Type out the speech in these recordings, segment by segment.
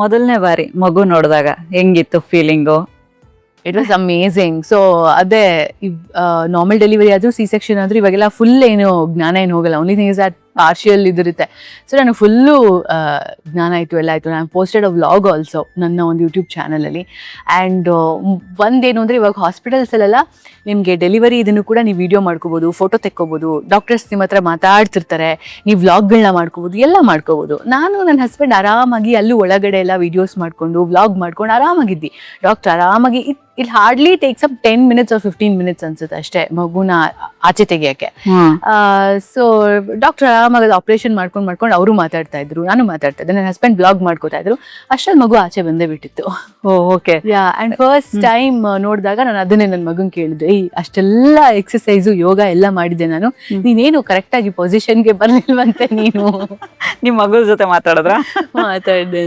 ಮೊದಲನೇ ಬಾರಿ ಮಗು ನೋಡಿದಾಗ ಹೆಂಗಿತ್ತು feeling? It was amazing. So ಅದೇ ನಾರ್ಮಲ್ ಡೆಲಿವರಿ ಆದ್ರೂ ಸಿ ಸೆಕ್ಷನ್ ಆದ್ರೂ ಇವಾಗೆಲ್ಲ ಫುಲ್ ಏನು ಜ್ಞಾನ ಏನು ಹೋಗಲ್ಲ. Only thing is that partial ಇದಿರುತ್ತೆ. ಸೊ ನನಗೆ ಫುಲ್ಲು ಜ್ಞಾನ ಆಯಿತು, ಎಲ್ಲ ಆಯಿತು. ನಾನು ಪೋಸ್ಟೆಡ್ ಅ ವ್ಲಾಗ್ ಆಲ್ಸೋ ನನ್ನ ಒಂದು ಯೂಟ್ಯೂಬ್ ಚಾನಲಲ್ಲಿ. ಆ್ಯಂಡ್ ಒಂದೇನು ಅಂದರೆ ಇವಾಗ ಹಾಸ್ಪಿಟಲ್ಸಲ್ಲೆಲ್ಲ ನಿಮಗೆ ಡೆಲಿವರಿ ಇದನ್ನು ಕೂಡ ನೀವು ವಿಡಿಯೋ ಮಾಡ್ಕೋಬೋದು, ಫೋಟೋ ತೆಕ್ಕೋಬೋದು, ಡಾಕ್ಟರ್ಸ್ ನಿಮ್ಮ ಹತ್ರ ಮಾತಾಡ್ತಿರ್ತಾರೆ, ನೀವು ವ್ಲಾಗ್ಗಳನ್ನ ಮಾಡ್ಕೋಬೋದು, ಎಲ್ಲ ಮಾಡ್ಕೋಬೋದು. ನಾನು ನನ್ನ ಹಸ್ಬೆಂಡ್ ಆರಾಮಾಗಿ ಅಲ್ಲೂ ಒಳಗಡೆ ಎಲ್ಲ ವೀಡಿಯೋಸ್ ಮಾಡಿಕೊಂಡು ವ್ಲಾಗ್ ಮಾಡ್ಕೊಂಡು ಆರಾಮಾಗಿದ್ದಿ. ಡಾಕ್ಟರ್ ಆರಾಮಾಗಿ it hardly takes up 10 minutes or 15 minutes ಅನ್ಸುತ್ತೆ ಅಷ್ಟೇ ಮಗುನ ಆಚೆ ತೆಗಿಯೋಕ್ಕೆ. ಸೊ ಡಾಕ್ಟರ್ ಆರಾಮಾಗಿ ಆಪರೇಷನ್ ಮಾಡ್ಕೊಂಡು ಅವರು ಮಾತಾಡ್ತಾ ಇದ್ರು, ನಾನು ಮಾತಾಡ್ತಾ ಇದ್ದೆ, ನನ್ನ ಹಸ್ಬೆಂಡ್ ಬ್ಲಾಗ್ ಮಾಡ್ಕೋತಾ ಇದ್ರು. ಅಷ್ಟ್ರಲ್ಲಿ ಮಗು ಆಚೆ ಬಂದೇ ಬಿಟ್ಟಿತ್ತು. ಓಕೆ. ಅಂಡ್ ಫಸ್ಟ್ ಟೈಮ್ ನೋಡಿದಾಗ ನಾನು ಅದನ್ನೇ ನನ್ನ ಮಗನ್ ಕೇಳಿದೆ, ಅಷ್ಟೆಲ್ಲ ಎಕ್ಸಸೈಸು ಯೋಗ ಎಲ್ಲ ಮಾಡಿದ್ದೆ ನಾನು, ನೀನೇನು ಕರೆಕ್ಟ್ ಆಗಿ ಪೊಸಿಷನ್ಗೆ ಬರ್ಲಿಲ್ವಂತೆ ನೀನು. ನಿಮ್ ಮಗು ಜೊತೆ ಮಾತಾಡಿದ್ರ? ಮಾತಾಡಿದೆ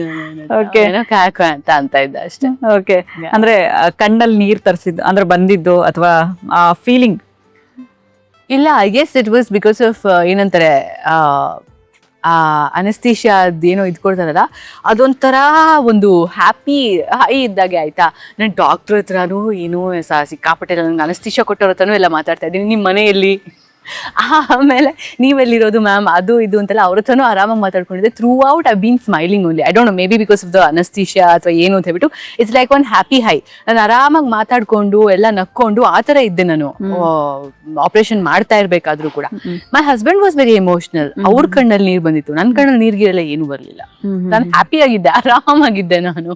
Okay. ಕ್ಯಾಕ ಅಂತ ಇದ್ದ ಅಷ್ಟೇ. ಓಕೆ. ಅಂದ್ರೆ ಕಣ್ಣಲ್ಲಿ ನೀರ್ ತರಿಸಿದ್ದು ಅಂದ್ರೆ ಬಂದಿದ್ದು ಅಥವಾ ಆ ಫೀಲಿಂಗ್? ಇಲ್ಲ, I guess it was because of ಏನಂತಾರೆ ಅನಸ್ತೇಷಿಯಾ ಅದೇನೋ ಇದ್ಕೊಡ್ತಾರಲ್ಲ, ಅದೊಂಥರ ಒಂದು ಹ್ಯಾಪಿ ಹೈ ಇದ್ದಾಗೆ ಆಯ್ತಾ. ನಾನು ಡಾಕ್ಟ್ರ್ ಹತ್ರನೂ ಏನೋ ಸಿಕ್ಕಾಪಟ್ಟೆ ನನಗೆ ಅನಸ್ತೇಷಿಯಾ ಕೊಟ್ಟವ್ರ ಹತ್ರನೂ ಎಲ್ಲ ಮಾತಾಡ್ತಾ ಇದ್ದೀನಿ, ನಿಮ್ಮ ಮನೆಯಲ್ಲಿ ಆಮೇಲೆ ನೀವೆಲ್ಲಿರೋದು ಮ್ಯಾಮ್ ಅದು ಇದು ಅಂತೆಲ್ಲ ಅವ್ರ ಹತ್ರನೂ ಆರಾಮಾಗಿ ಮಾತಾಡ್ಕೊಂಡಿದ್ದೆ. Throughout I been smiling only. I don't know, maybe because of the anaesthesia ಅಥವಾ ಏನು ಅಂತ ಹೇಳ್ಬಿಟ್ಟು it's like one happy high. ನಾನು ಆರಾಮಾಗಿ ಮಾತಾಡ್ಕೊಂಡು ಎಲ್ಲ ನಕ್ಕೊಂಡು ಆ ಥರ ಇದ್ದೆ ನಾನು ಆಪರೇಷನ್ ಮಾಡ್ತಾ ಇರ್ಬೇಕಾದ್ರೂ ಕೂಡ. My husband was very emotional. ಅವ್ರ ಕಣ್ಣಲ್ಲಿ ನೀರು ಬಂದಿತ್ತು, ನನ್ನ ಕಣ್ಣಲ್ಲಿ ನೀರ್ಗಿರೆಲ್ಲ ಏನು ಬರಲಿಲ್ಲ. ನಾನು ಹ್ಯಾಪಿ ಆಗಿದ್ದೆ, ಆರಾಮಾಗಿದ್ದೆ ನಾನು.